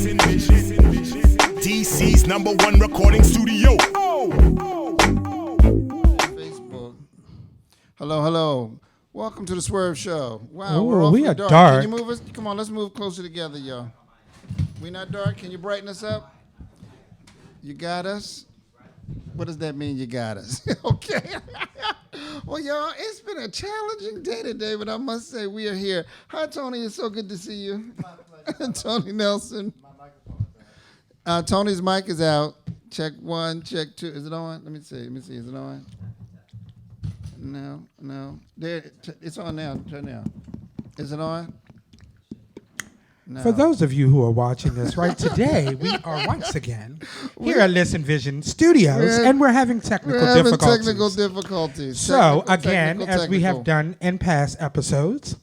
DC's #1 recording studio. Facebook. Hello. Welcome to the Swerve Show. Wow, Ooh, we're awfully we are dark. dark. Can you move us? Come on, let's move closer together, y'all. We not dark? Can you brighten us up? You got us? What does that mean, you got us? Okay. Well, y'all, it's been a challenging day today, but I must say we are here. Hi, Tony. It's so good to see you. Tony Nelson. Tony's mic is out. Check 1, check 2. Is it on? Let me see. Is it on? No. There. It's on now. Turn now. Is it on? No. For those of you who are watching this right today, we are once again here at Listen Vision Studios, and we're having technical difficulties. So, again, as we have done in past episodes,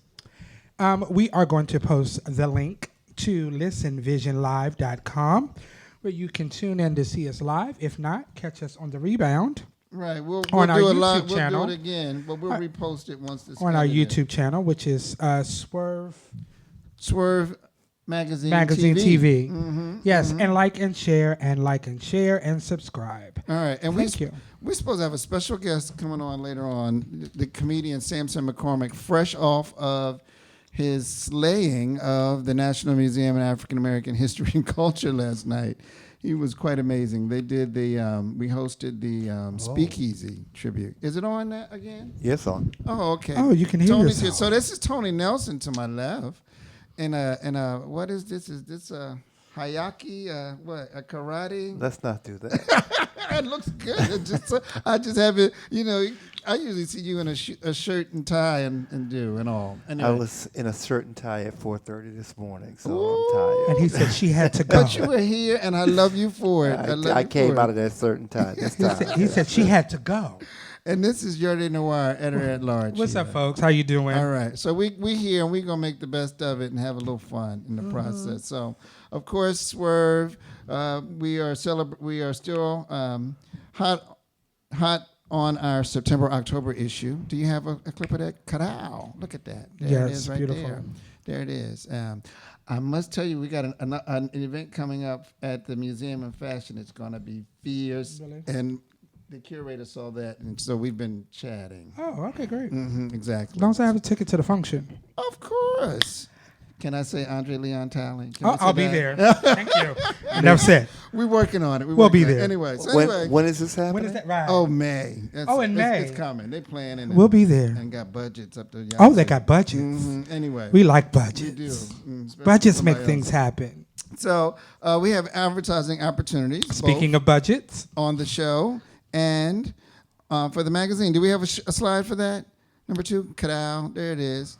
we are going to post the link to listenvisionlive.com, where you can tune in to see us live. If not, catch us on the rebound. Right, we'll on do our it YouTube live. channel. We'll do it again, but we'll repost it once this on our YouTube channel, which is Swerve Magazine TV. Mm-hmm, yes, and like and share and subscribe. All right, and Thank you. We're supposed to have a special guest coming on later on, the comedian Samson McCormick, fresh off of his slaying of the National Museum of African American History and Culture last night. He was quite amazing. They did we hosted the Speakeasy tribute. Is it on that again? Yes, on. Oh, okay. Oh, you can hear Tony's yourself. here. So this is Tony Nelson to my left. And what is this? Is this a hayaki? A karate? Let's not do that. It looks good. I just have it. I usually see you in a shirt and tie and all. Anyway. I was in a shirt and tie at 4:30 this morning, so Ooh. I'm tired. And he said she had to go. But you were here, and I love you for it. I came out of that shirt and tie this time. He said she had to go. And this is Yardie Noir, editor at large. What's up, folks? How you doing? All right. So we here, and we're going to make the best of it and have a little fun in the process. So, of course, Swerve, we are still hot on our September-October issue. Do you have a clip of that? Ka-dow. Look at that. There it is right beautiful. there. There it is. I must tell you, we got an event coming up at the Museum of Fashion. It's going to be fierce. Really? And the curator saw that, and so we've been chatting. Oh, okay, great. Exactly. As long as I have a ticket to the function. Of course. Can I say Andre Leon Talley? I'll be there. Thank you. Enough said. We're working on it. We'll be there. Anyway, when is this happening? When is that? Right. Oh, May. In May. It's coming. They planning. We'll be there. And got budgets up there. Oh, they got budgets. Anyway. We like budgets. We do. Budgets make things happen. So we have advertising opportunities. Speaking of budgets. On the show and for the magazine. Do we have a slide for that? Number 2, Ka-dow. There it is.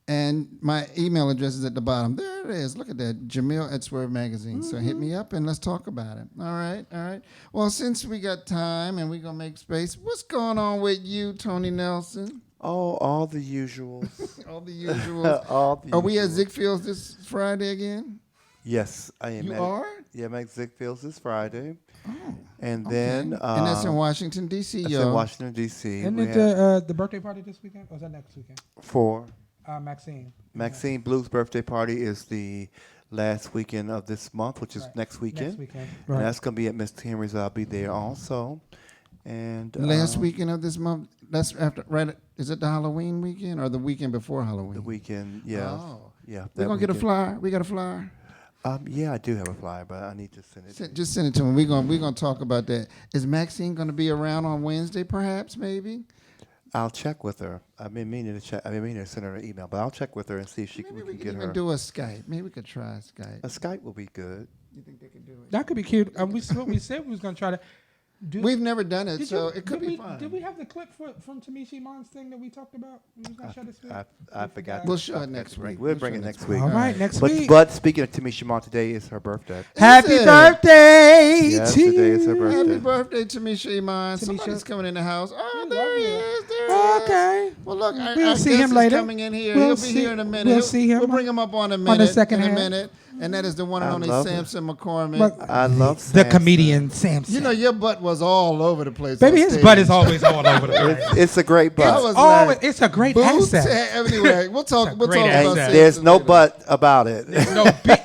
And my email address is at the bottom. There it is. Look at that. Jamil at Swerve Magazine. So hit me up and let's talk about it. All right. Well, since we got time and we're going to make space, what's going on with you, Tony Nelson? Oh, all the usuals. All the usuals. Are we at Ziegfeld's this Friday again? Yes, I am. You are? Yeah, I'm at Ziegfeld's this Friday. Oh. And then... and that's in Washington, D.C., That's yo. in Washington, D.C. Isn't it the birthday party this weekend? Or is that next weekend? For... Maxine Blue's birthday party is the last weekend of this month, which is next weekend. Right. And that's going to be at Mr. Henry's. I'll be there also. And last weekend of this month, that's after, right? Is it the Halloween weekend or the weekend before Halloween? The weekend, yeah. Oh. Yeah. We're going to get a flyer. We got a flyer? Yeah, I do have a flyer, but I need to send it. Just send it to him. We're going to talk about that. Is Maxine going to be around on Wednesday, perhaps, maybe? I'll check with her. I've been meaning to send her an email, but I'll check with her and see if we can get her. Maybe we can even do a Skype. Maybe we could try Skype. A Skype will be good. You think they could do it? That could be cute. We said we was going to try to do. We've never done it, so it could be fun. Did we have the clip from Tamishi Iman's thing that we talked about? We was gonna show this week? I forgot. We'll show it next week. We'll bring it next week. All right, next week. But speaking of Tamishi Iman, today is her birthday. Happy birthday Yes, to today is her you. birthday. Happy birthday, Tamisha Iman. Somebody's coming in the house. Oh, there he is. Okay. Well, look, We'll see him later. coming in here. We'll He'll see- be here in a minute. we'll see him We'll bring him up on a minute. on the second in a half. minute. And that is the one and only Samson McCormick. I love the Samson. comedian Samson. You know, your butt was all over the place. Baby, his butt is always all over the place. It's a great butt. It's a great accent. Anyway, we'll talk about accent. There's no butt about it. There's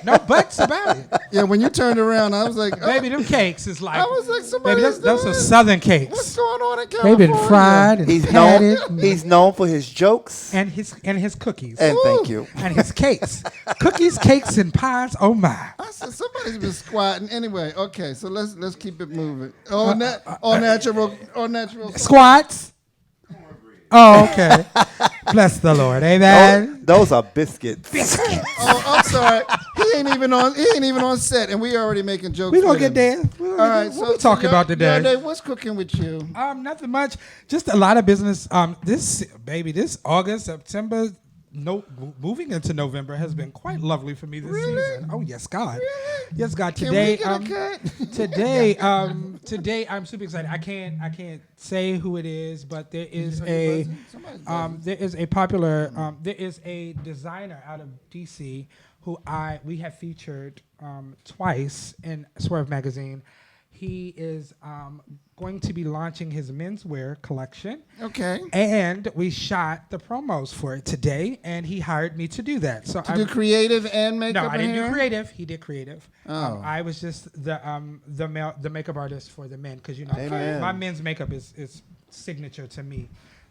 no butts about it. Yeah, when you turned around, I was like, baby, them cakes is like. I was like, somebody. Baby, those are Southern cakes. What's going on in California? They've been fried and He's known for his jokes and his cookies. and thank you. And his cakes. Cookies, cakes, and pies. Oh my. I said somebody's been squatting. Anyway, okay, so let's keep it moving. All natural. Squats. Oh, okay. Bless the Lord. Amen. Those are biscuits. Oh, I'm sorry. He ain't even on set, and we already making jokes. We gonna with get him. there. All right. What we talking about today? What's cooking with you? Nothing much. Just a lot of business. This August, September. Moving into November has been quite lovely for me this season. Oh yes, God. Really? Yes, God. Can Today, we get a cut? today I'm super excited. I can't say who it is, but there is a designer out of DC who we have featured twice in Swerv magazine. He is going to be launching his menswear collection. Okay. And we shot the promos for it today, and he hired me to do that. So do creative and makeup. No, I didn't do creative. He did creative. Oh. I was just the makeup artist for the men, because my men's makeup is signature to me.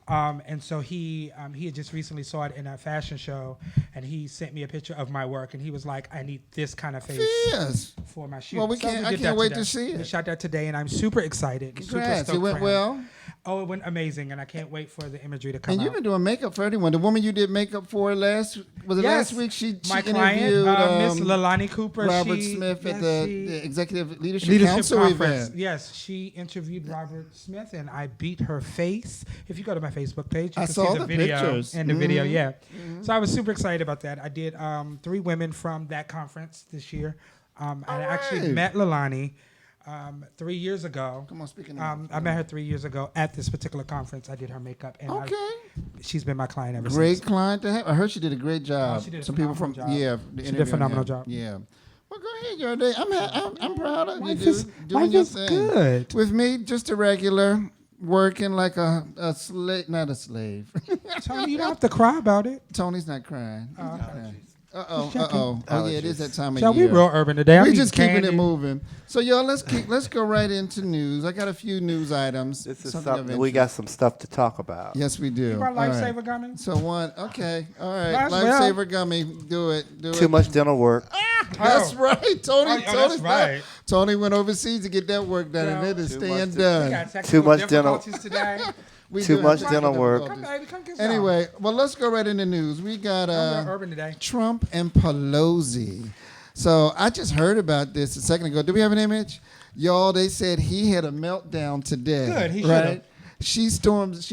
And so he had just recently saw it in a fashion show, and he sent me a picture of my work, and he was like, "I need this kind of face for my shoot." Well, I can't wait to see it. We shot that today, and I'm super excited. Congrats. Super It went well. Oh, it went amazing, and I can't wait for the imagery to come out. And you've been doing makeup for everyone. The woman you did makeup for last week? She client, interviewed Miss Lalani Cooper. Robert Smith at the Executive Leadership Council Conference. event. Yes, she interviewed Robert Smith, and I beat her face. If you go to my Facebook page, you I can saw see the video pictures. and the video. Yeah, so I was super excited about that. I did 3 women from that conference this year. I actually met Lalani 3 years ago. Come on, speaking I met her 3 years ago at this particular conference. I did her makeup, and she's been my client ever since. Great client to have. I heard she did a great job. She did Some people from job. she did a phenomenal job. Yeah. Well, go ahead, your day. I'm proud of you, dude. Doing your is thing. Good. With me, just a regular, working like a slave, not a slave. Tony, you don't have to cry about it. Tony's not crying. Uh-oh. Oh, yeah, it is that time of Shall year. we real urban today? We're just keeping it moving. So, y'all, let's go right into news. I got a few news items. This is something we got some stuff to talk about. Yes, we do. You want Lifesaver gummy? So okay, all right. Might as Lifesaver gummy, do it. Too much dental work. That's right, Tony. That's right. Tony went overseas to get that work done, and it is staying done. Too much dental. Today. Too much dental work. Come get some. Anyway, well, let's go right into news. We got urban today. Trump and Pelosi. So I just heard about this a second ago. Do we have an image? Y'all, they said he had a meltdown today. Good, he right? She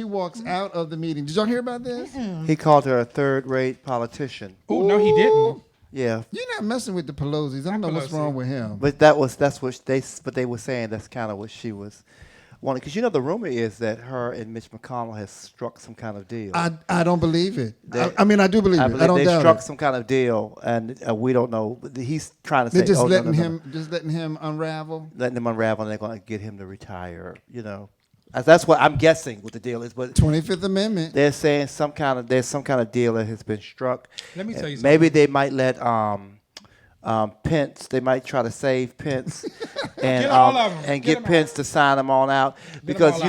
walks out of the meeting. Did y'all hear about this? He called her a third-rate politician. Oh, no, he didn't. Yeah. You're not messing with the Pelosi's. I don't know what's wrong with him. But that's what they were saying. That's kind of what she was wanting. Because the rumor is that her and Mitch McConnell has struck some kind of deal. I don't believe it. I mean, I do believe it. I don't doubt it. They struck some kind of deal, and we don't know. He's trying to say, just letting him unravel. Letting him unravel, and they're going to get him to retire. That's what I'm guessing what the deal is. But 25th Amendment. They're saying there's some kind of deal that has been struck. Let me tell you something. Maybe they might let Pence. They might try to save Pence and get Pence to sign them on out because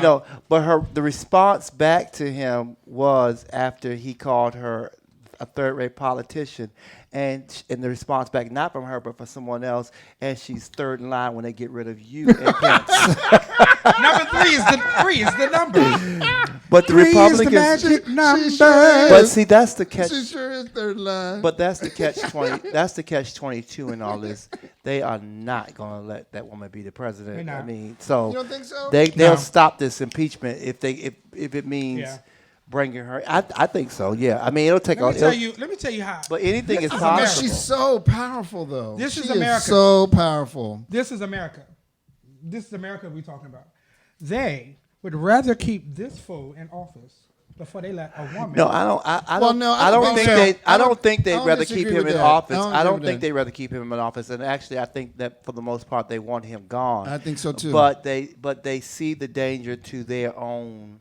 But the response back to him was after he called her a third-rate politician. And the response back, not from her, but from someone else, and she's third in line when they get rid of you and Pence. Number 3 is the number. But the Republicans, is the magic number. But see, that's the catch. She sure is third line. But that's the catch 20. That's the catch 22 in all this. They are not going to let that woman be the president. I mean, so you don't think so? They'll stop this impeachment if it means. Yeah. Bringing her, I think so. Yeah, I mean it'll take. Let me tell you how. But anything is possible. She's so powerful, though. This is America. So powerful. This is America. This is America we're talking about. They would rather keep this fool in office before they let a woman. No, I don't. I don't think they'd rather keep him in office. I don't think they'd rather keep him in office. And actually, I think that for the most part, they want him gone. I think so too. But they see the danger to their own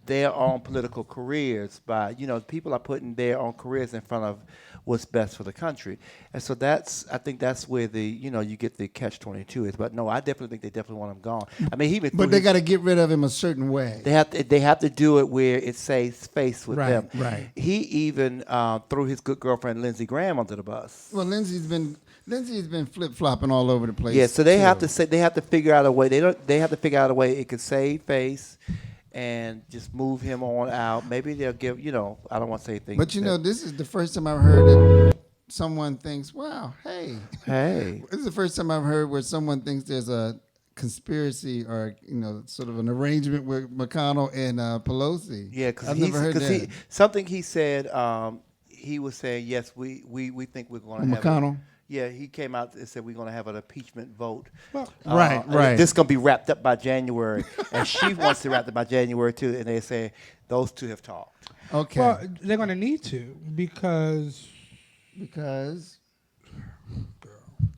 political careers by people are putting their own careers in front of what's best for the country. And so I think that's where you get the catch-22 is. But no, I definitely think they definitely want him gone. I mean, but they got to get rid of him a certain way. They have to do it where it saves face with them. Right. He even threw his good girlfriend Lindsey Graham under the bus. Well, Lindsey's been flip-flopping all over the place. Yeah, so they have to figure out a way. They have to figure out a way it could save face and just move him on out. Maybe they'll give, I don't want to say things. But this is the first time I've heard that someone thinks, wow, hey. This is the first time I've heard where someone thinks there's a conspiracy or, sort of an arrangement with McConnell and Pelosi. Yeah, because I've never heard that. Something he said, he was saying, yes, we think we're going to have McConnell? Yeah, he came out and said we're going to have an impeachment vote. Well, right. This is going to be wrapped up by January. And she wants to wrap it by January, too. And they say those two have talked. Okay. Well, they're going to need to because...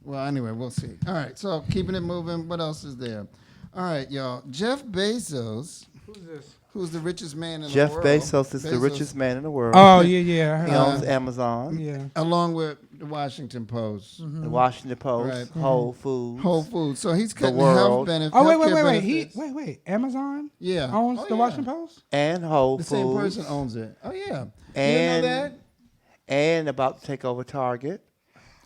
Well, anyway, we'll see. All right, so keeping it moving. What else is there? All right, y'all. Jeff Bezos. Who's this? Who's the richest man in Jeff the world? Bezos is the richest man in the world. Oh, yeah. He owns Amazon. Yeah. Along with the Washington Post. Mm-hmm. The Washington Post. Right. Whole Foods. So he's cutting World. health benefits. Oh, wait. Wait. Amazon? Yeah. Owns the Washington Post? And Whole The Foods. same person owns it. Oh, yeah. And, you know that? And about to take over Target.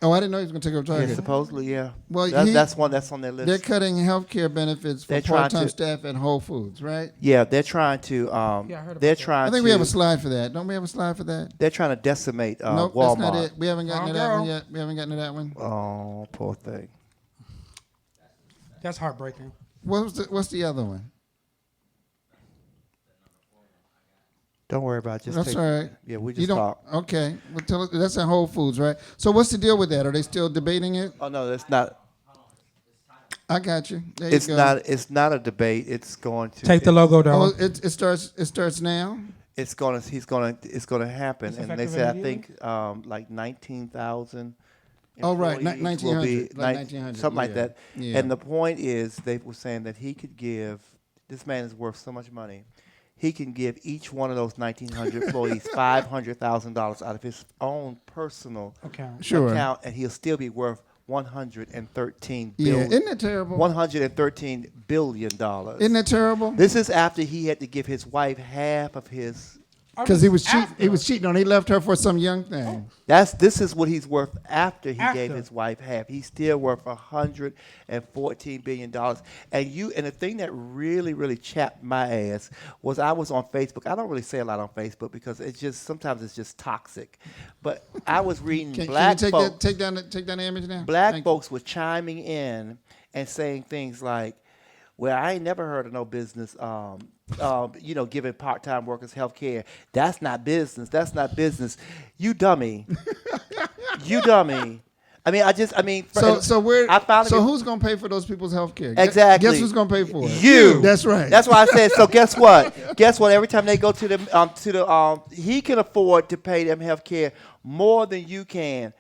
Oh, I didn't know he was going to take over Target. Yeah, supposedly, yeah. Well, that's one that's on their list. They're cutting health care benefits for part-time staff at Whole Foods, right? Yeah, they're trying to. I heard about they're that. trying. I think we have a slide for that. Don't we have a slide for that? They're trying to decimate nope, Walmart. That's not it. We haven't gotten to that one yet. We haven't gotten to that one. Oh, poor thing. That's heartbreaking. What's the other one? Don't worry about it. That's all right. Yeah, we just talk. Okay. Well, tell us, that's at Whole Foods, right? So what's the deal with that? Are they still debating it? Oh no, that's not. I got you. There you go. It's not a debate. It's going to Take the logo down. Oh, it starts now. It's going to happen. It's And they effective said I immediately? think like 19,000. Oh, right. 1900. 1900. Something like that. Yeah. And the point is, they were saying that he could give. This man is worth so much money. He can give each one of those 1,900 employees $500,000 out of his own personal account, and he'll still be worth $113 billion. Yeah, isn't that terrible? $113 billion. Isn't that terrible? This is after he had to give his wife half of his. Because he was cheating. He was cheating on. He left her for some young thing. This is what he's worth after he gave his wife half. He's still worth $114 billion. And the thing that really chapped my ass was I was on Facebook. I don't really say a lot on Facebook because sometimes it's just toxic. But I was reading black folks. Take down the image now. Black folks were chiming in and saying things like, "Well, I ain't never heard of no business, giving part-time workers health care. That's not business. That's not business. You dummy. You dummy." So who's gonna pay for those people's health care? Exactly. Guess who's gonna pay for it? You. That's right. That's why I said. So guess what? Guess what? Every time they go to the he can afford to pay them health care more than you can.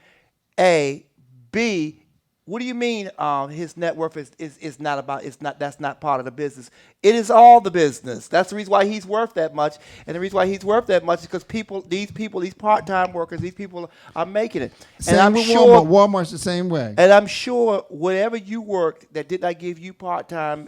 A, B. What do you mean his net worth is not about, that's not part of the business? It is all the business. That's the reason why he's worth that much. And the reason why he's worth that much is because these part-time workers, these people are making it. Same and I'm with sure Walmart's the same way. And I'm sure whatever you worked that did not give you part-time,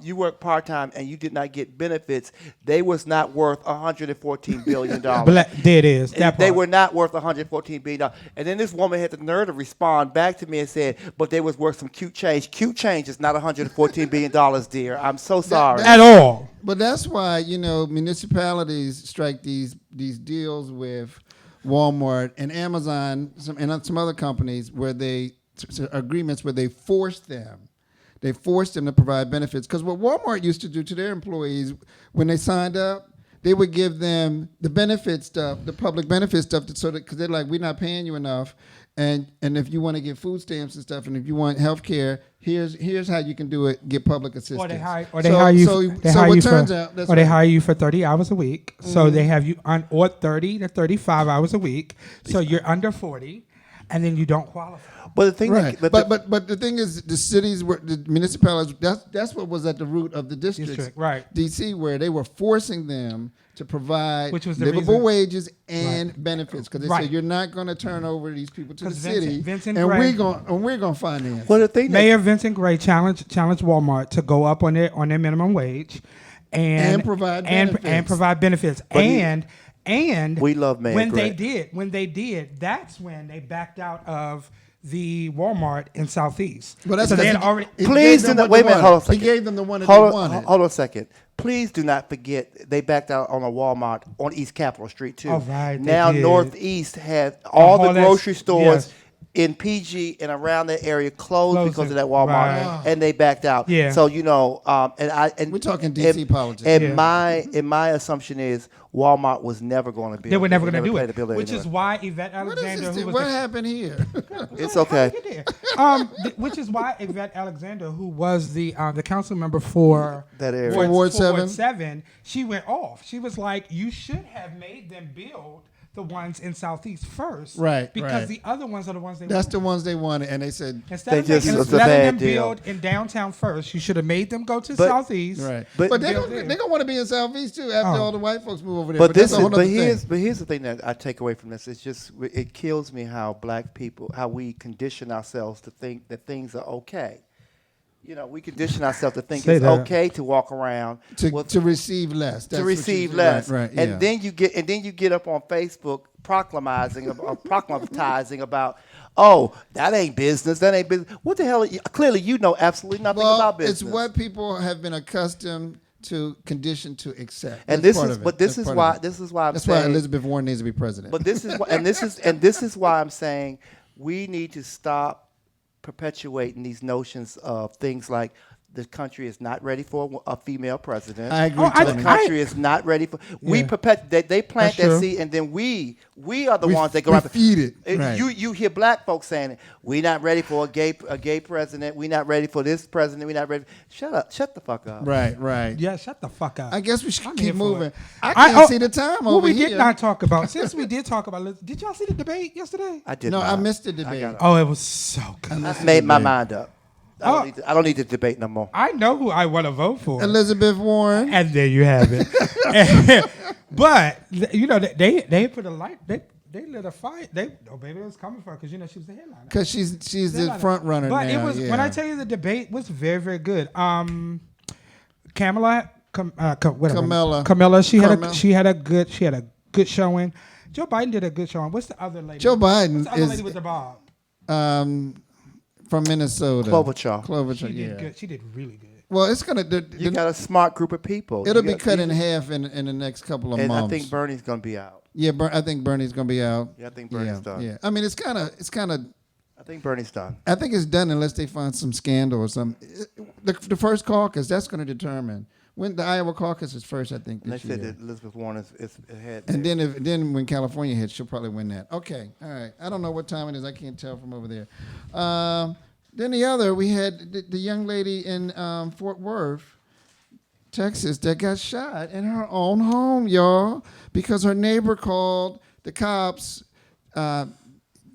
you work part-time and you did not get benefits, they was not worth $114 billion. There it is. They were not worth $114 billion. And then this woman had the nerve to respond back to me and said, but they was worth some cute change. Cute change is not $114 billion, dear. I'm so sorry. At all. But that's why, municipalities strike these deals with Walmart and Amazon and some other companies where agreements where they force them. They forced them to provide benefits. Because what Walmart used to do to their employees when they signed up, they would give them the benefit stuff, the public benefit stuff, because they're like, we're not paying you enough, and if you want to get food stamps and stuff, and if you want health care, here's how you can do it, get public assistance. Or they hire you for 30 hours a week. Mm-hmm. So they have you on or 30 to 35 hours a week. So you're under 40, and then you don't qualify. But the thing, right. But the thing is, the cities, the municipalities, that's what was at the root of the districts, right? DC, where they were forcing them to provide livable wages and benefits, because they said you're not going to turn over these people to the city, and we're going to finance. Well, the thing, Mayor Vincent Gray challenged Walmart to go up on their minimum wage and provide benefits. And we love Mayor Gray. When they did, that's when they backed out of the Walmart in Southeast. But that's please do not wait a minute. Hold on a second. He gave them the one that they wanted. Hold on a second. Please do not forget they backed out on a Walmart on East Capitol Street too. Oh, right. Now Northeast had all the grocery stores in PG and around that area closed because of that Walmart, and they backed out. Yeah. So and we're talking DC politics. And my assumption is Walmart was never going to be. They were never going to do it, which is why Yvette Alexander. What happened here? It's okay. Which is why Yvette Alexander, who was the council member for that area, for Ward 7, she went off. She was like, "You should have made them build the ones in Southeast first, right? Because the other ones are the ones they That's wanted. the ones they wanted, and they said instead of letting them build in downtown first, you should have made them go to Southeast. Right, but they're gonna want to be in Southeast too after all the white folks move over there. But here's the thing that I take away from this. It's just it kills me how black people, how we condition ourselves to think that things are okay. You know, we condition ourselves to think it's okay to walk around to receive less. To receive less, right? And then you get up on Facebook proclamatizing about, oh, that ain't business. What the hell? Clearly, you know absolutely nothing about business. It's what people have been accustomed to, conditioned to accept. And this is why Elizabeth Warren needs to be president. But this is why I'm saying we need to stop perpetuating these notions of things like the country is not ready for a female president. I agree. The country is not ready for. We perpetuate. They plant that seed, and then we are the ones that go out. Feed it. Right. You hear black folks saying, "We're not ready for a gay president. We're not ready for this president. We're not ready." Shut up. Shut the fuck up. Right. Yeah, shut the fuck up. I guess we should keep moving. I can't see the time over here. We did not talk about. Since we did talk about, did y'all see the debate yesterday? I did. No, I missed the debate. It was so good. I made my mind up. I don't need to debate no more. I know who I want to vote for. Elizabeth Warren. And there you have it. But you know they put a light. They lit a fire. Baby was coming for her because she was the headliner. Because she's the front runner. But now, it was when I tell you the debate was very, very good. Camilla. She had a good showing. Joe Biden did a good showing. What's the other lady? Joe Biden What's the other lady with the bob? From Minnesota. Klobuchar. She did really good. Well, it's gonna. You got a smart group of people. It'll be cut in half in the next couple of months. I think Bernie's gonna be out. Yeah, I think Bernie's gonna be out. Yeah, I think Bernie's done. Yeah, I mean it's kind of. I think Bernie's done. I think it's done unless they find some scandal or something. The first caucus, that's going to determine. When the Iowa caucus is first, I think. They said that Elizabeth Warren is ahead. And then when California hits, she'll probably win that. Okay, all right. I don't know what time it is. I can't tell from over there. Then the other, we had the young lady in Fort Worth, Texas, that got shot in her own home, y'all, because her neighbor called the cops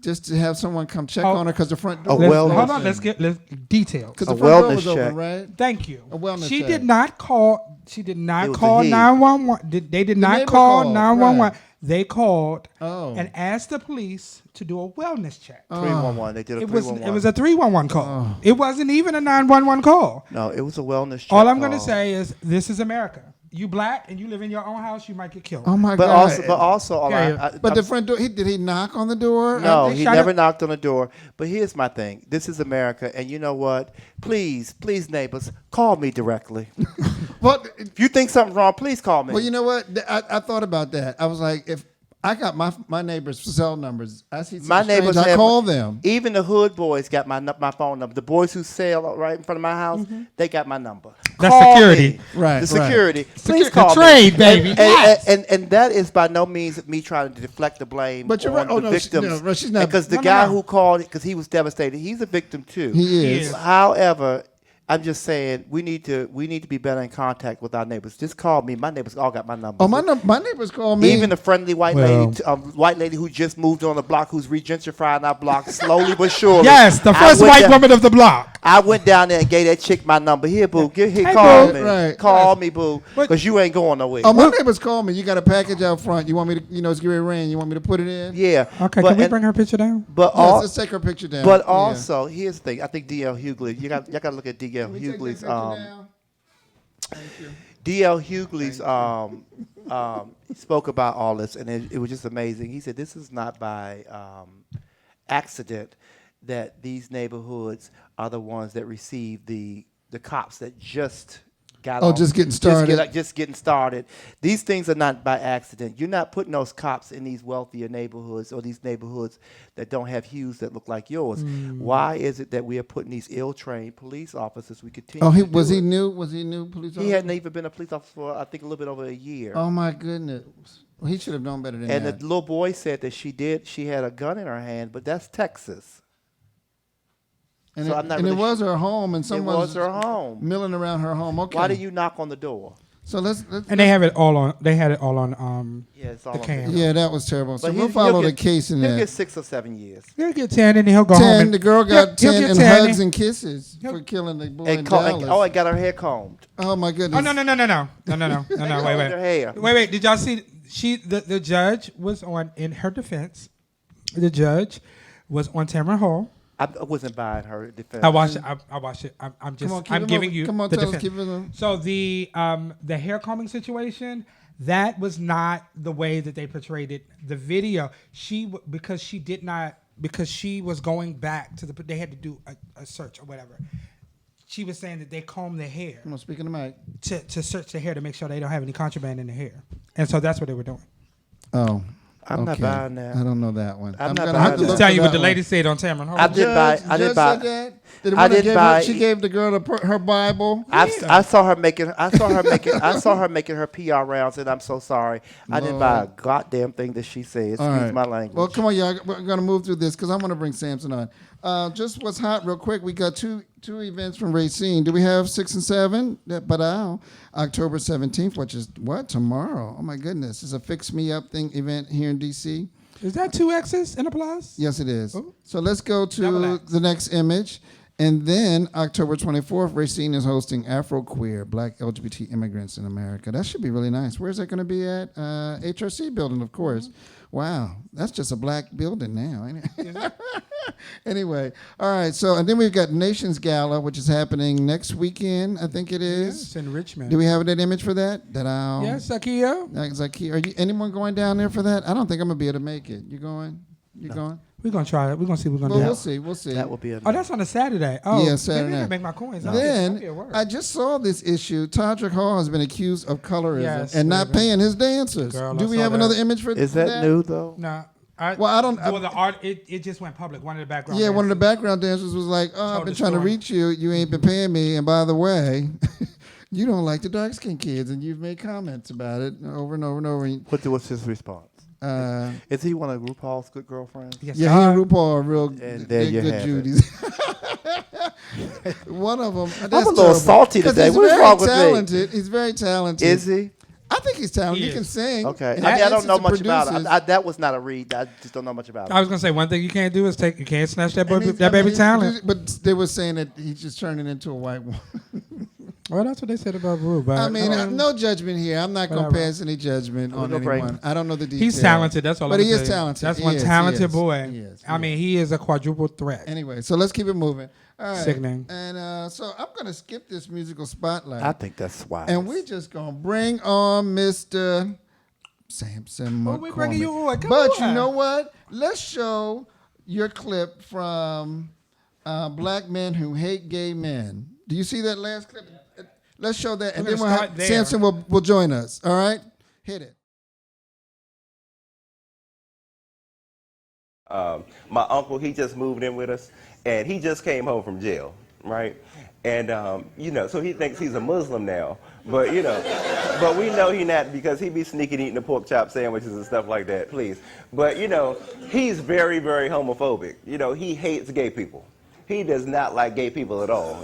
just to have someone come check on her because the front door. Hold on, let's detail. Because the front door was open, right? Thank you. A wellness She check. did not call 911. They did not call 911. Right. They called and asked the police to do a wellness check. 311. They did a 311. It was a 311 call. It wasn't even a 911 call. No, it was a wellness check. All I'm going to say is this is America. You black and you live in your own house, you might get killed. Oh my God! But also, the front door. Did he knock on the door? No, he never knocked on the door. But here's my thing: this is America, and you know what? Please, neighbors, call me directly. Well, if you think something's wrong, please call me. Well, you know what? I thought about that. I was like, if I got my neighbors' cell numbers, I see some my neighbors. I call them. Even the hood boys got my phone number. The boys who sell right in front of my house, they got my number. That's call security. me. Right, The security. right. Please call the trade, me. baby. Yes. And that is by no means me trying to deflect the blame But you're on right. Oh, the no, victims. she's not. Because the No, guy no. who called, because he was devastated, he's a victim too. He is. However, I'm just saying we need to be better in contact with our neighbors. Just call me. My neighbors all got my number. Oh, my neighbors call me. Even the friendly white lady who just moved on the block, who's regentrifying our block slowly but surely. Yes, the first white woman of the block. I went down there and gave that chick my number. Here, boo. Hey, Call boo. me. Right. Call me, boo. Because you ain't going nowhere. Oh, my neighbors call me. You got a package out front. You want me to, it's getting ready to rain. You want me to put it in? Yeah. Okay, can we bring her picture down? But Yes, let's take her picture down. But Yeah. also, here's the thing. I think D.L. Hughley. Y'all got to look at D.L. Can we take that Hughley's. picture down? Thank you. D.L. Hughley's spoke about all this, and it was just amazing. He said this is not by accident that these neighborhoods are the ones that receive the cops that just got on. Just getting started. Just getting started. These things are not by accident. You're not putting those cops in these wealthier neighborhoods or these neighborhoods that don't have hues that look like yours. Why is it that we are putting these ill-trained police officers? We continue. Oh, was he new? Was he new police officer? He hadn't even been a police officer for, I think, a little bit over a year. Oh my goodness. Well, he should have known better than And that. the little boy said that she had a gun in her hand, but that's Texas. And, So it, I'm not and really it was her home, and someone was her home. milling around her home. Okay. Why do you knock on the door? So let's And they have it all on. They had it all on. Yeah, it's all The on cam. video. yeah, that was terrible. So But we'll he'll follow the get- case in He'll that. get 6 or 7 years. He'll get 10 and then he'll go home. 10. And The girl got he'll 10 get and 10 hugs and kisses Yep. for killing the boy in And Dallas. got her hair combed. Oh my goodness. Oh no. Wait. Her hair. Wait. Did y'all see? The judge was on in her defense. The judge was on Tamron Hall. I wasn't buying her defense. I watched it. I watched it. I'm just. Come on, keep I'm him giving over. you Come on, the tell us, defense. keep it on. So the hair combing situation, that was not the way that they portrayed it. The video, because she was going back to they had to do a search or whatever. She was saying that they combed their hair Come on, speak in the mic. to search their hair to make sure they don't have any contraband in their hair, and so that's what they were doing. Oh. I'm not okay. buying that. I don't know that one. I'm not gonna buying have to that. look Tell for you what that the one. lady said on Tamron Hall. I did buy. I did buy. I didn't buy. She gave the girl her Bible. I saw her making her PR rounds, and I'm so sorry. I didn't buy a goddamn thing that she said. All Excuse right. my language. Well, come on, y'all. We're going to move through this because I want to bring Samson on. Just what's hot real quick. We got two events from Racine. Do we have 6 and 7? October 17th, which is tomorrow. Oh, my goodness. It's a Fix Me Up event here in D.C. Is that 2 X's and a plus? Yes, it is. Oh. So let's go Double to X. the next image. And then October 24th, Racine is hosting Afro Queer, Black LGBT Immigrants in America. That should be really nice. Where's that going to be at? HRC building, of course. Wow, that's just a black building now, ain't it? Anyway, all right. So, and then we've got Nations Gala, which is happening next weekend, I think it is. Yes, in Richmond. Do we have that image for that? Yes, Zakia. Zaki, are you anyone going down there for that? I don't think I'm going to be able to make it. You going? You going? We're going to try it. We're going to see what we're Well, going to we'll do. see. We'll see. That will be a Oh, that's on a Saturday. Oh, Yeah, Saturday maybe I night. can make my coins. Then I just saw this issue. Todrick Hall has been accused of colorism Yes, and not baby. paying his dancers. Girl, Do I we saw have that. another image for Is for that new though? No. Well, I don't. Well, the art, it just went public. One of the background. Yeah, one of the dancers. background dancers was like, "Oh, I've Told been the trying to story. reach you. You ain't been paying me. And by the way, you don't like the dark skinned kids, and you've made comments about it over and over and over." What's his response? Is he one of RuPaul's good girlfriends? Yes, Yeah, sir. he and RuPaul are real And there you good have it. Judies. One of them. I'm a little salty today. He's What's very wrong with me? talented. He's very talented. Is he? I think he's talented. He He can is. sing. Okay. And I don't dances know and much about produces. it. That was not a read. I just don't know much about I it. was gonna say one thing you can't do is you can't snatch that And baby, he's- that I mean, baby he's- talent. But they were saying that he's just turning into a white woman. Well, that's what they said about Rue. But I mean, no judgment here. I'm not going to Whatever. pass any judgment on gonna break anyone. him. I don't know the details. he's talented. That's all. But I'm he gonna is tell you. talented. That's He one is, he talented is. boy. He is, I mean, he is a quadruple threat. Anyway, so let's keep it moving. All right. Sickening. And so I'm going to skip this musical spotlight. I think that's wise. And we're just going to bring on Mr. Samson McCormick. Oh, we're bringing you on. Come But on. you know what? Let's show your clip from Black Men Who Hate Gay Men. Do you see that last clip? Let's show that, and We're then gonna we'll start have there. Samson will join us. All right? Hit it. My uncle, he just moved in with us, and he just came home from jail. right? And, so he thinks he's a Muslim now. But, but we know he not because he be sneaking eating the pork chop sandwiches and stuff like that, please. But, he's very, very homophobic. He hates gay people. He does not like gay people at all,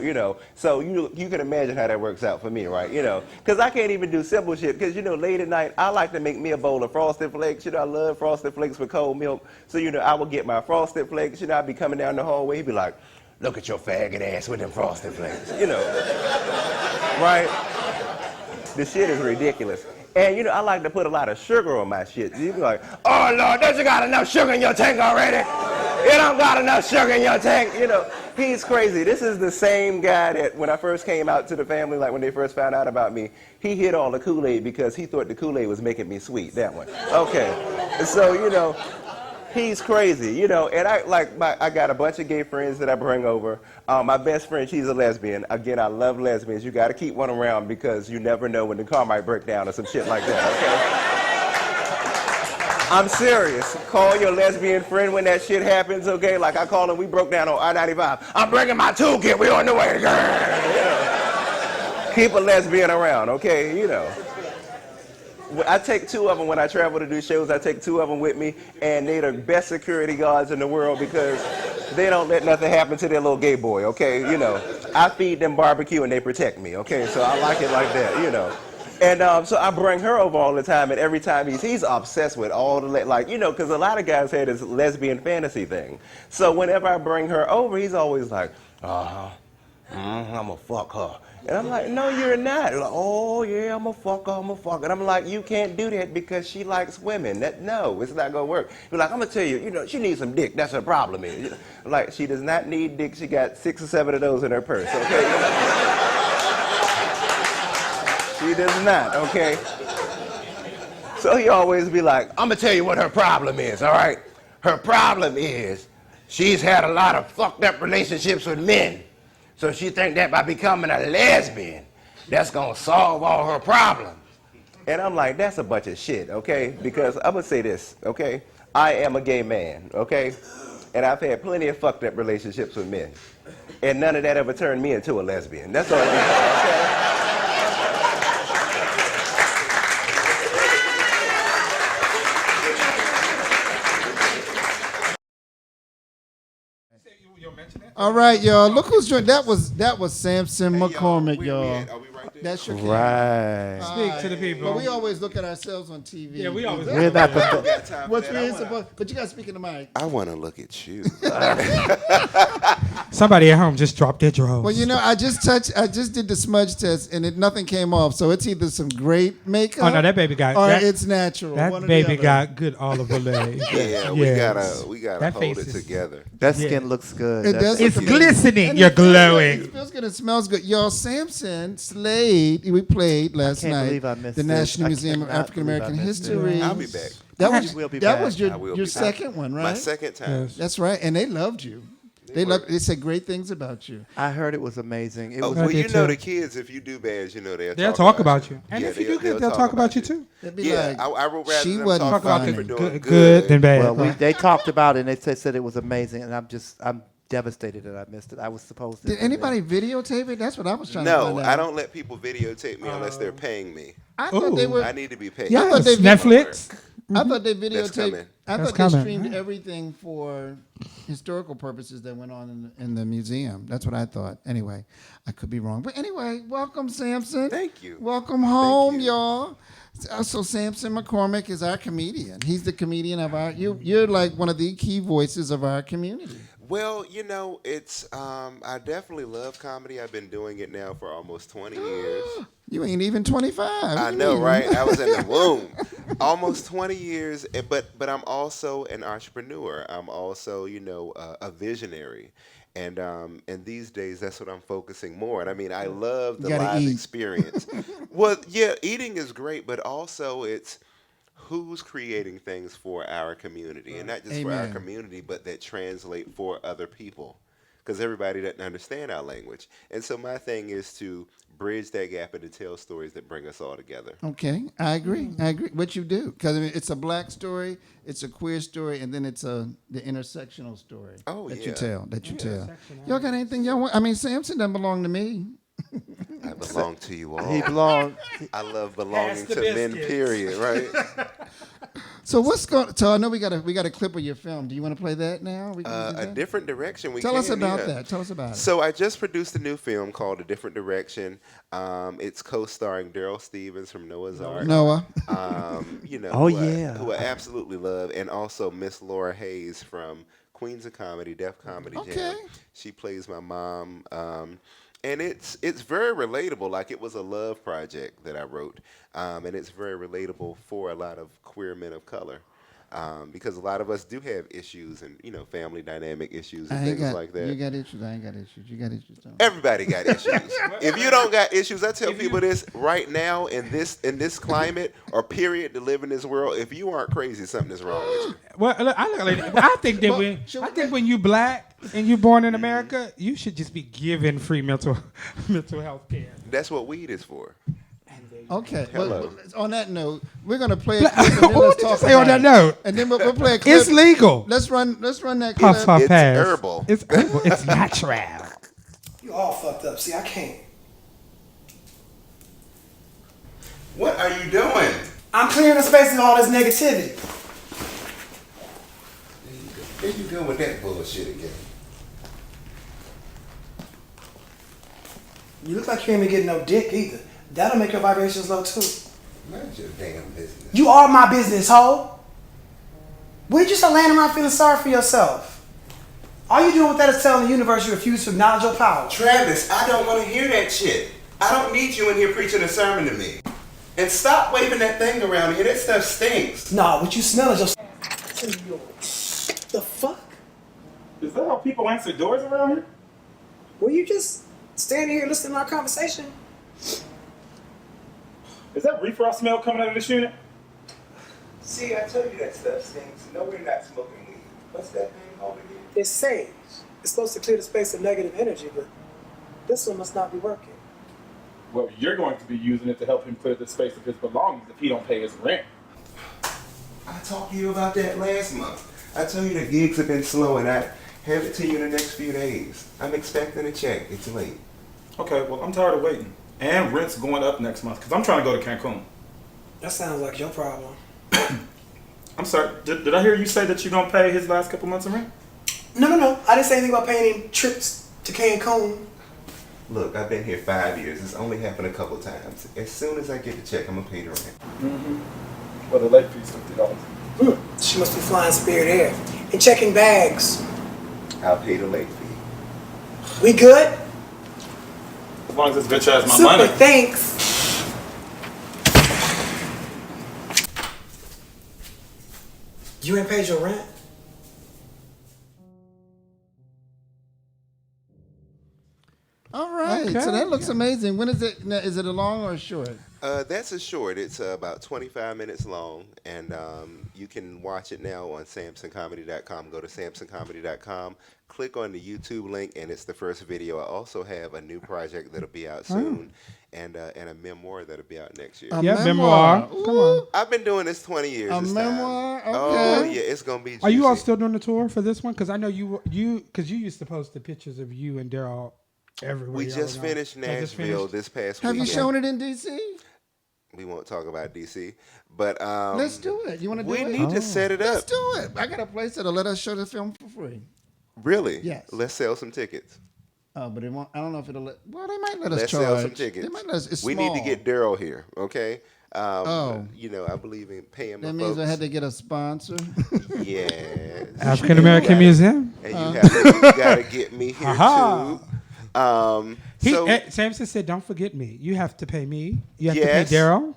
So you can imagine how that works out for me, right? Because I can't even do simple shit. Because, late at night, I like to make me a bowl of Frosted Flakes. I love Frosted Flakes with cold milk. So, I will get my Frosted Flakes. I'd be coming down the hallway. He'd be like, look at your faggot ass with them Frosted Flakes, right? The shit is ridiculous. And, I like to put a lot of sugar on my shit. You be like, oh, Lord, don't you got enough sugar in your tank already? You don't got enough sugar in your tank. He's crazy. This is the same guy that when I first came out to the family, like when they first found out about me, he hid all the Kool-Aid because he thought the Kool-Aid was making me sweet, that one. Okay. So, he's crazy, and I got a bunch of gay friends that I bring over. My best friend, she's a lesbian. Again, I love lesbians. You got to keep one around because you never know when the car might break down or some shit like that, okay? I'm serious. Call your lesbian friend when that shit happens, okay? Like I called him, we broke down on I-95. I'm bringing my toolkit, we on the way. Keep a lesbian around, okay? I take two of them when I travel to do shows. I take two of them with me, and they're the best security guards in the world because they don't let nothing happen to their little gay boy, okay? I feed them barbecue and they protect me, okay? So I like it like that, And so I bring her over all the time, and every time he's obsessed with all the, because a lot of guys had this lesbian fantasy thing. So whenever I bring her over, he's always like, I'm gonna fuck her. And I'm like, no, you're not. Like, oh, yeah, I'm gonna fuck her, And I'm like, you can't do that because she likes women. No, it's not gonna work. You're like, I'm gonna tell you, she needs some dick. That's her problem is. Like, she does not need dick. She got 6 or 7 of those in her purse, okay? She does not, okay? So he always be like, I'm gonna tell you what her problem is, all right? Her problem is she's had a lot of fucked up relationships with men. So she think that by becoming a lesbian, that's gonna solve all her problems. And I'm like, that's a bunch of shit, okay? Because I'm gonna say this, okay? I am a gay man, okay? And I've had plenty of fucked up relationships with men. And none of that ever turned me into a lesbian. That's all I'm saying, okay? All right, y'all. Look who's joined. That was Samson McCormick, y'all. Are we right there? That's your king. Right. Speak to the people. But we always look at ourselves on TV. Yeah, we always. We're not the But you got to speak in the mic. I want to look at you. Somebody at home just dropped their drawers. Well, I just did the smudge test and nothing came off. So it's either some great makeup. Oh no, that baby got. Or that, it's natural. That baby got good olive oil. Yeah, we gotta hold it together. That skin looks good. It does. It's look amazing. glistening. And You're it feels good. glowing. It feels good. It smells good. Y'all, Samson Slade, we played last can't night. believe I missed the this. National I Museum of cannot African American believe I missed History. it. I'll be back. That will be that back. was I will your be second one, right? My second time. Yes. That's right. And they loved you. They said great things about you. I heard it was amazing. It Oh, was. well, did know too. the kids, if you do bad, They'll talk about you. And Yeah, if you do good, they'll they'll talk about you too. They'd be Yeah, like, I would rather she them wasn't talk about funny. me for doing Good than bad. Well, they talked about it and they said it was amazing, and I'm devastated that I missed it. I was supposed to. Did anybody videotape it? That's what I was trying to find No, out. I don't let people videotape me unless they're paying me. I thought they Ooh. were. I need to be paid. Yeah, I thought Yes, they- Netflix. I thought they That's videotaped. coming. I That's thought coming. they streamed everything for historical purposes that went on in the museum. That's what I thought. Anyway, I could be wrong. But anyway, welcome, Samson. Thank you. Welcome home, you. y'all. So Samson McCormick is our comedian. He's the comedian of our. You're like one of the key voices of our community. Well, it's I definitely love comedy. I've been doing it now for almost 20 years. You ain't even 25. I know, right? I was in the womb. Almost 20 years, but I'm also an entrepreneur. I'm also, a visionary. And these days, that's what I'm focusing more on. I mean, I love the gotta live eat. experience. Well, yeah, eating is great, but also it's who's creating things for our community, and not just for our Amen. community, but that translate for other people. because everybody doesn't understand our language. And so my thing is to bridge that gap and to tell stories that bring us all together. Okay, I agree. What you do, because it's a black story, it's a queer story, and then it's the intersectional story. Oh, that yeah. you tell. Y'all got anything y'all want? I mean, Samson doesn't belong to me. I belong to you all. He belongs. I love belonging Pass to the men, biscuits. period, right? So what's going? So I know we got a clip of your film. Do you want to play that now? We can do A that? different direction. Tell us about yeah. that. Tell us about it. So I just produced a new film called A Different Direction. It's co-starring Daryl Stevens from Noah's Ark. Noah. Who I absolutely love, and also Miss Laura Hayes from Queens of Comedy, Def Comedy Jam. She plays my mom. And it's very relatable. Like, it was a love project that I wrote, and it's very relatable for a lot of queer men of color, because a lot of us do have issues and family dynamic issues and things like that. You got issues. I ain't got issues. You got issues. Too. Everybody got issues. If you don't got issues, I tell people this right now in this climate or period to live in this world. If you aren't crazy, something is wrong with you. Well, I think that when you black and you're born in America, you should just be given free mental health care. That's what weed is for. Okay. Hello. Well, on that note, we're gonna play a clip and then What let's did you talk say on about that note? And then we'll play a clip. It's legal. Let's run that Puff, clip. puff, It's pass. herbal. It's herbal. It's natural. You all fucked up. See, I can't. What are you doing? I'm clearing the space of all this negativity. Here you go with that bullshit again. You look like you ain't been getting no dick either. That'll make your vibrations low too. Mind your damn business. You are my business, hoe. We just are laying around feeling sorry for yourself. All you doing with that is telling the universe you refuse to acknowledge your power. Travis, I don't want to hear that shit. I don't need you in here preaching a sermon to me. And stop waving that thing around here. That stuff stinks. Nah, what you smell is your... The fuck? Is that how people answer doors around here? Were you just standing here listening to our conversation? Is that reefer smell coming out of this unit? See, I told you that stuff stinks. No, we're not smoking weed. What's that thing called again? It's sage. It's supposed to clear the space of negative energy, but this one must not be working. Well, you're going to be using it to help him clear the space of his belongings if he don't pay his rent. I talked to you about that last month. I told you the gigs have been slow and I have it to you in the next few days. I'm expecting a check. It's late. Okay, well, I'm tired of waiting. And rent's going up next month because I'm trying to go to Cancun. That sounds like your problem. I'm sorry, did I hear you say that you don't pay his last couple months of rent? No. I didn't say anything about paying him trips to Cancun. Look, I've been here 5 years. It's only happened a couple times. As soon as I get the check, I'm going to pay the rent. Well, the late fee's $50. She must be flying Spirit Air and checking bags. I'll pay the late fee. We good? As long as this bitch has my Super, money. thanks. You ain't paid your rent? All right. Okay. So that looks amazing. When is it? Now, is it a long or a short? That's a short. It's about 25 minutes long, and you can watch it now on SamsonComedy.com. Go to SamsonComedy.com, click on the YouTube link, and it's the first video. I also have a new project that'll be out soon, and a memoir that'll be out next year. A memoir. Come on. I've been doing this 20 years. A this memoir? time. Okay. Oh yeah, it's gonna be. Juicy. Are you all still doing the tour for this one? Because I know you used to post the pictures of you and Daryl everywhere. We just finished Nashville this past Have weekend. you shown it in D.C.? We won't talk about DC, but Let's do it. You want to do we it? need to set it up. Let's do it. I got a place that'll let us show the film for free. Really? Yes. Let's sell some tickets. Oh, but it won't. I don't know if it'll let. Well, they might let us Let's charge. sell some tickets. They might let us. It's we small. need to get Daryl here, okay? Oh. You know, I believe in paying That my means folks. I had to get a sponsor. Yes. African American Museum. And you gotta get me here Aha. too. Samson said, "Don't forget me. You have to pay me. You have Yes. to pay Daryl.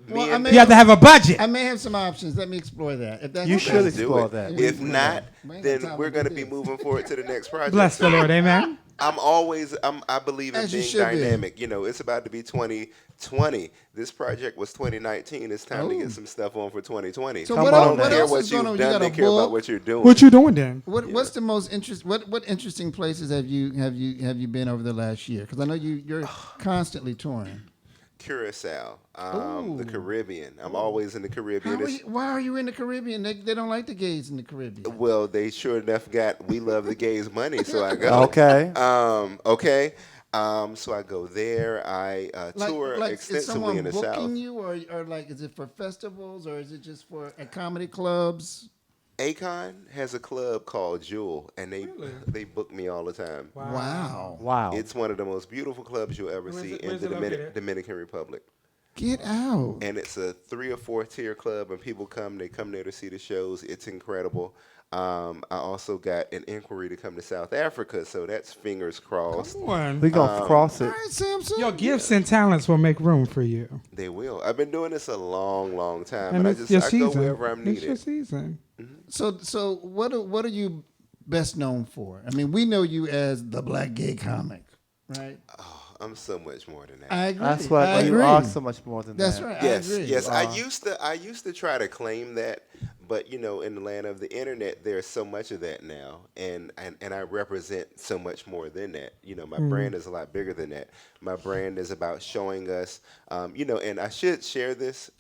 Well, me I and may You have to have a budget." I may have some options. Let me explore that. If that's You okay. should Let's do explore it. that. If not, We ain't got then time we're to going to do be this. moving forward to the next project. Bless the Lord, amen. I believe in As you being should be. dynamic. It's about to be 2020. This project was 2019. It's time to Oh. get some stuff on for 2020. So Come what, on what Care else what is going on? you've You done. got They a care about book. what you're doing. What you doing then? What's the most what interesting places have you been over the last year? Because I know you're constantly touring. Curacao, Ooh. the Caribbean. I'm always in the Caribbean. Why are you in the Caribbean? They don't like the gays in the Caribbean. Well, they sure enough got We Love the Gays money, so I go. Okay. Okay. So I go there. I tour is extensively someone in the booking South. you, or like is it for festivals, or is it just for comedy clubs? Akon has a club called Jewel, and they book me all the time. Wow. Wow. It's one of the most beautiful clubs you'll ever see in where's the it located? Dominican Republic. Get out. And it's a 3 or 4 tier club, and people they come there to see the shows. It's incredible. I also got an inquiry to come to South Africa, so that's fingers crossed. Come on. We're going to cross All it. right, Samson. Your gifts and talents will make room for you. They will. I've been doing this a long, long time, And and it's your I go season. wherever I'm It's your needed. season. So what are you best known for? I mean, we know you as the black gay comic, right? Oh, I'm so much more than that. I agree. That's what I you agree. are so much more than That's that. right. Yes, I agree. yes. I used to try to claim that, but in the land of the internet, there's so much of that now, and I represent so much more than that. My brand is a lot bigger than that. My brand is about showing us, and I should share this.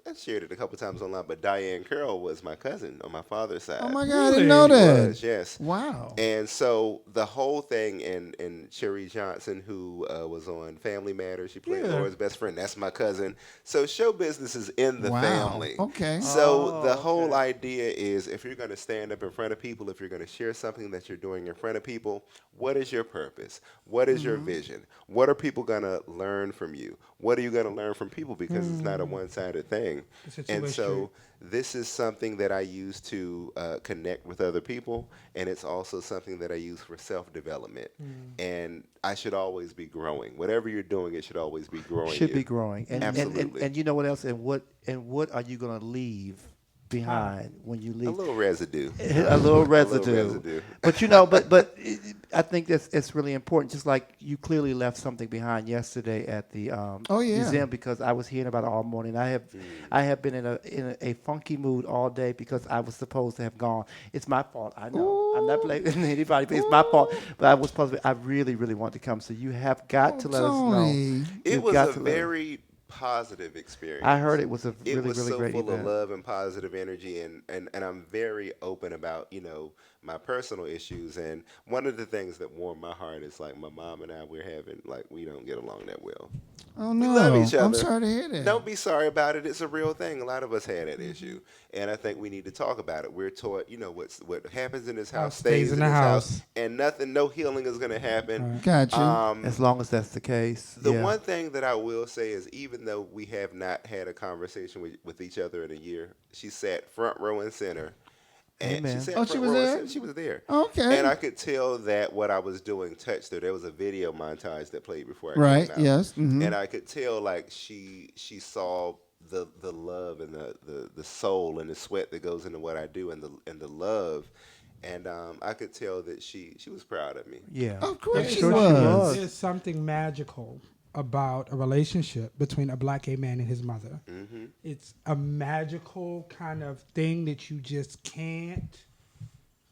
I shared it a couple times online, but Diane Curl was my cousin on my father's side. Oh my God, I didn't know that. Was, yes. Wow. And so the whole thing, and Sherry Johnson, who was on Family Matters, she played Laura's best friend. That's my cousin. So show business is in the Wow. family. Okay. So the whole idea is, if you're going to stand up in front of people, if you're going to share something that you're doing in front of people, what is your purpose? What is your vision? What are people going to learn from you? What are you going to learn from people? Because it's not a one-sided thing. And so this is something that I use to connect with other people, and it's also something that I use for self-development. And I should always be growing. Whatever you're doing, it should always be growing. Should you. be growing. And, Absolutely. And you know what else? And what are you going to leave behind when you leave? A little residue. A little residue. But I think it's really important. Just like you clearly left something behind yesterday at the museum, because I was hearing about it all morning. I have been in a funky mood all day because I was supposed to have gone. It's my fault. I know. Ooh. I'm not blaming anybody, but it's my fault. But I was supposed to. I really, really want to come. So you have got to let us know. It was a very positive experience. I heard it was a really, really really great full event. of love and positive energy, and I'm very open about my personal issues. And one of the things that warmed my heart is like my mom and I, we don't get along that well. Oh no! We love each other. I'm sorry to hear that. Don't be sorry about it. It's a real thing. A lot of us had that issue, and I think we need to talk about it. We're taught, what happens in this house stays in this house, and no healing is going to happen. Gotcha. As long as that's the case. The one thing that I will say is, even though we have not had a conversation with each other in a year, she sat front row and center. And she sat she was there? She was there. Okay. And I could tell that what I was doing touched her. There was a video montage that played before I right. came out. Yes. Mm-hmm. And I could tell like she saw the love and the soul and the sweat that goes into what I do, and the love. And I could tell that she was proud of me. Yeah. Of course she Sure was. There's something magical about a relationship between a black gay man and his mother. Mm-hmm. It's a magical kind of thing that you just can't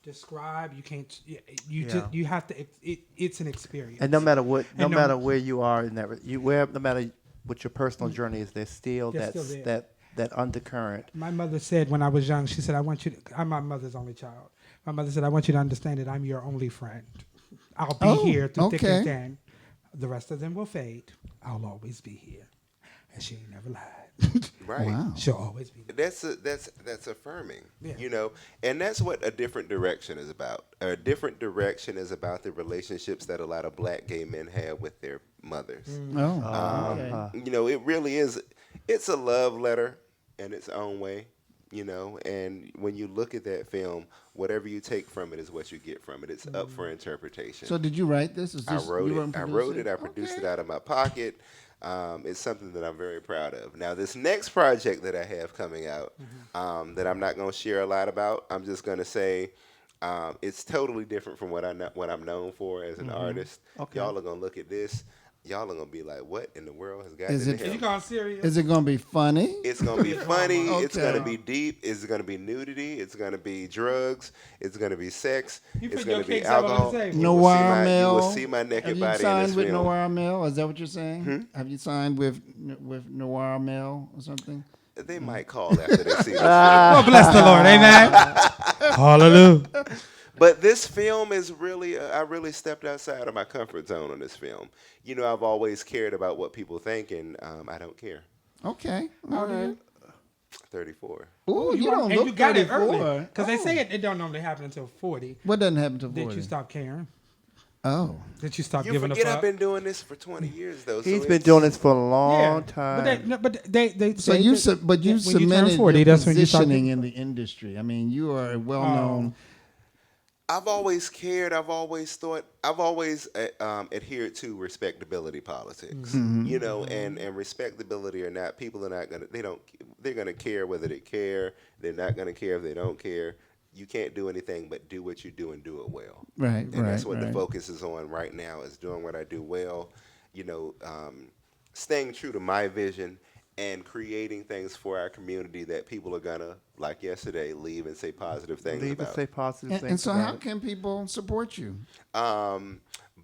describe. You can't. You have to. It's an experience. And no matter where you are in that, no matter what your personal journey is, there's still that undercurrent. My mother said when I was young, she said, I'm my mother's only child. My mother said, I want you to understand that I'm your only friend. I'll be here through thick and thin. The rest of them will fade. I'll always be here. And she ain't never lied. Right. Wow. She'll always be there. That's affirming. Yeah. And that's what a different direction is about. A different direction is about the relationships that a lot of black gay men have with their mothers. It really is. It's a love letter in its own way. And when you look at that film, whatever you take from it is what you get from it. It's up for interpretation. So did you write this? I wrote it. I produced it out of my pocket. It's something that I'm very proud of. Now, this next project that I have coming out, that I'm not going to share a lot about, I'm just going to say It's totally different from what I'm known for as an artist. Okay. Y'all are gonna look at this. Y'all are gonna be like, "What in the world has gotten Is into it- You him?" going serious? Is it gonna be funny? It's gonna be funny. It's Okay. gonna be deep. It's gonna be nudity. It's gonna be drugs. It's gonna be sex. You It's put your gonna be cakes out on the alcohol. table. You will see Noir my- Mill. You will see my naked Have you body in signed this with film. Noir Mill? Is that what you're saying? Have you signed with Noir Mill or something? They might call after they see this. Well, bless the Lord. Amen. Hallelujah. But this film is really, I really stepped outside of my comfort zone on this film. You know, I've always cared about what people think, and I don't care. Okay. All right. 34. Ooh, you don't and look you got it 34. early. Because they say it don't normally happen until 40. What doesn't happen to 40? Did you stop caring? Oh. Did you stop You giving a forget fuck? I've been doing this for 20 years, though. He's so been it's- doing this for a long Yeah. time. But they So say you that but you when turn cemented 40, your that's when you start positioning in the industry. I mean, you are a well-known. I've always cared. I've always thought. I've always adhered to respectability politics. You know, and respectability or not, people are not gonna. They're gonna care whether they care. They're not gonna care if they don't care. You can't do anything but do what you do and do it well. Right, And that's what right. the focus is on right now, is doing what I do well. You know, staying true to my vision and creating things for our community that people are gonna, like yesterday, leave and say positive things Leave and about. say positive And things so, about how it. can people support you?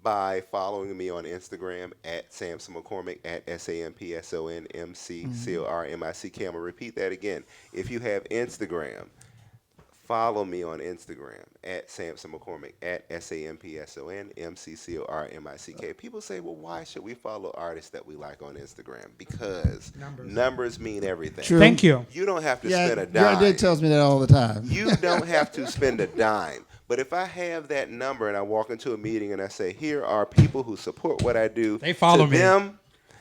By following me on Instagram at Samson McCormick, at SAMPSONMCCORMICK. I'm gonna repeat that again. If you have Instagram, follow me on Instagram at Samson McCormick, at SAMPSONMCCORMICK. People say, well, why should we follow artists that we like on Instagram? Because numbers mean everything. True. Thank you. You don't have to Yeah, spend a your dime. idea tells me that all the time. You don't have to spend a dime. But if I have that number and I walk into a meeting and I say, here are people who support what I do, They follow to me. them,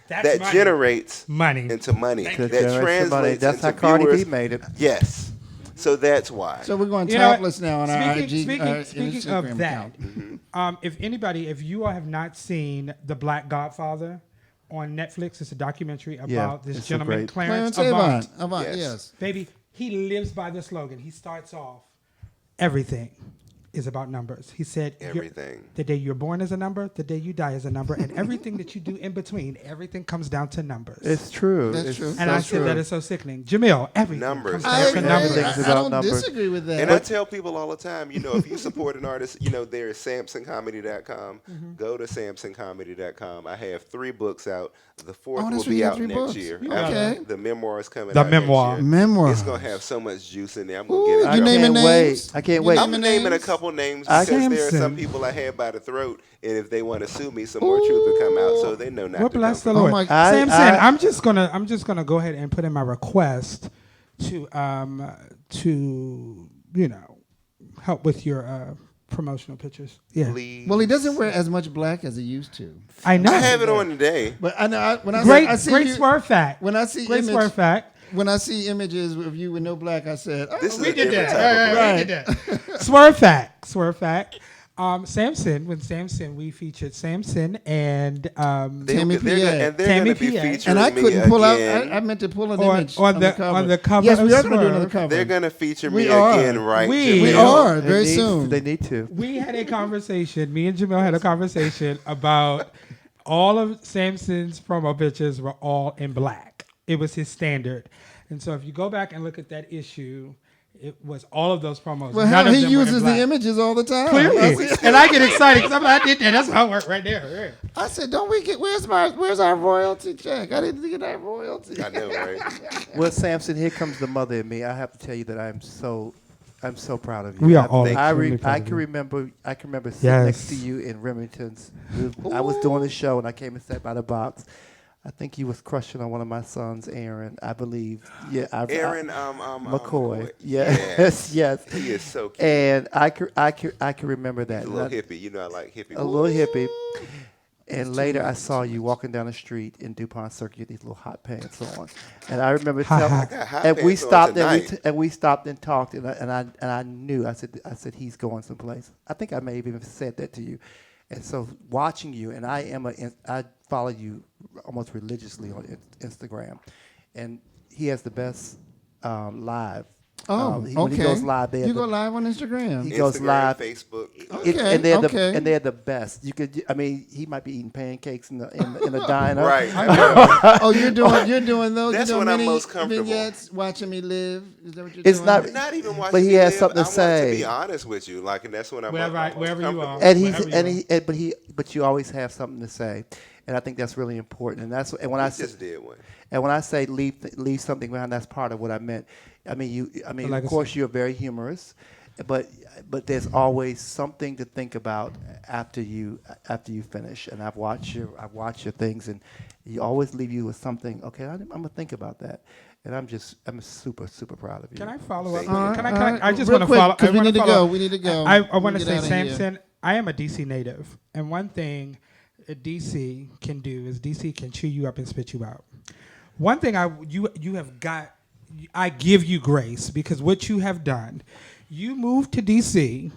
That's that money. generates Money. into money. Thank That you. Generates money. translates That's into how Cardi B viewers. made it. Yes. So that's why. So we're going You know what? topless now on our IG, Speaking Instagram of that, account. if you all have not seen The Black Godfather on Netflix, it's a documentary about this it's a gentleman, great- Clarence Clarence Avant. Avant, Yes. yes. Baby, he lives by the slogan. He starts off, everything is about numbers. He said, Everything. the day you're born is a number, the day you die is a number, and everything that you do in between, everything comes down to numbers. It's true. That's It's true. And I said that is so sickening. Jamil, everything Numbers. comes I down agree. to numbers. Everything's I about don't numbers. disagree with that. And I tell people all the time, you know, if you support an artist, you know, there is SamsonComedy.com. Go to SamsonComedy.com. I have 3 books out. The 4th Oh, that's will right, be you have out 3 next books. year. Okay. The memoir is coming The out memoir. next year. Memoir. It's going to have so much juice in there. I'm going to Ooh, get it. you out. naming can't names? wait. I can't You wait. I'm naming a names? couple names I- because there are some Samson. people I had by the throat, and if they want to sue me, some more truth will come out, so they know not Well, to bless come the for Lord. me. my- Samson, I- I'm just gonna go ahead and put in my request to help with your promotional pictures. Yeah, Please. Well, he doesn't wear as much black as he used to. I know. I have it on today. But I know when I Great, I see great you, swerve fact. when I see Great swerve fact. when I see images of you with no black, I said, oh, This is We a did different that. type of Right, black. we did that. Swerve fact. Samson, we featured Samson and Tammy they're Pierre. gonna, and they're Tammy going to be Pierre. featuring and I me couldn't pull out. again. I meant to pull an On- image on the cover Yes, of we are going to do another Swerve. cover. They're going to feature We me are. again, right? We We Jamil? are very They need- soon. They need to. we had a conversation. Me and Jamil had a conversation about all of Samson's promo pictures were all in black. It was his standard. And so if you go back and look at that issue, it was all of those promos. Well, None how of he them were in uses the black. images all the time. Clearly. And I get excited because I did that. That's how it worked right there. I said, don't we get? Where's our royalty check? I didn't get our royalty. I know, right? Well, Samson, here comes the mother in me. I have to tell you that I'm so proud of you. We are all I extremely proud I of can you. remember sitting Yes. next to you in Remington's. I was doing a show and I came and sat by the box. I think he was crushing on one of my sons, Aaron, I believe. Yeah, Aaron McCoy. Yes, yes. He is so cute. And I can remember that. He's a little hippie. You know I like hippie. A little hippie. And later I saw you walking down the street in DuPont Circuit with these little hot pants on. And I remember telling I got hot and we pants on stopped tonight. and we stopped and talked and I knew I said he's going someplace. I think I may have even said that to you. And so watching you, and I follow you almost religiously on Instagram, and he has the best live When he goes live, you go live on Instagram. He goes live, Facebook. and they're the best. You could, I mean, he might be eating pancakes in the diner. Right. Oh, you're doing those. That's you're doing when I'm most comfortable. Vignettes, watching me live. Is that what you're It's doing? Not even watching. But he me has live. something to say. I want to be honest with you, like, and that's when I'm wherever you are. But you always have something to say, and I think that's really important. And when I just did one. And when I say leave something behind, that's part of what I meant. I mean, of course, you're very humorous, but there's always something to think about after you finish. And I've watched your things, and you always leave you with something. Okay, I'm gonna think about that. And I'm super proud of you. Can I follow up? Can I just want to follow because we need to go. We need to go. I want to say, Samson, I am a DC native, and one thing a DC can do is DC can chew you up and spit you out. One thing you have got, I give you grace because what you have done, you moved to DC.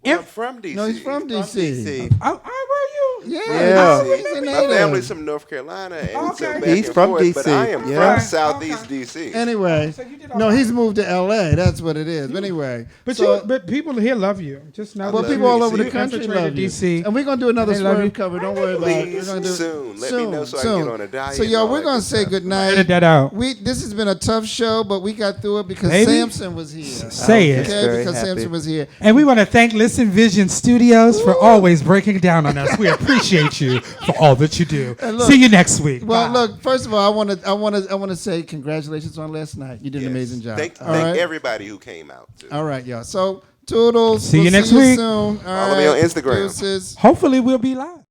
I'm from DC. No, he's from DC. Where are you? Yeah. My family's from North Carolina, and so back He's and from forth, DC. But I am from Southeast DC. Anyway, no, he's moved to LA. That's what it is. But anyway, but people here love you. Just know. Well, people all over the country love you. DC, and we're gonna do another Swerve cover. Don't worry about it. Please, We're gonna do soon. Let me know so I can get on a diet. So y'all, we're gonna say goodnight. Edit that out. This has been a tough show, but we got through it because Samson was here. Say it. Okay, because Samson was here. And we want to thank Listen Vision Studios for always breaking down on us. We appreciate you for all that you do. Look, see you next week. Well, Bye. look. First of all, I want to say congratulations on last night. You did an amazing job. Thank everybody who came out. Too. All right, y'all. So toodles. See you next we'll week. Soon. Follow me on Instagram. Deuces. Hopefully, we'll be live.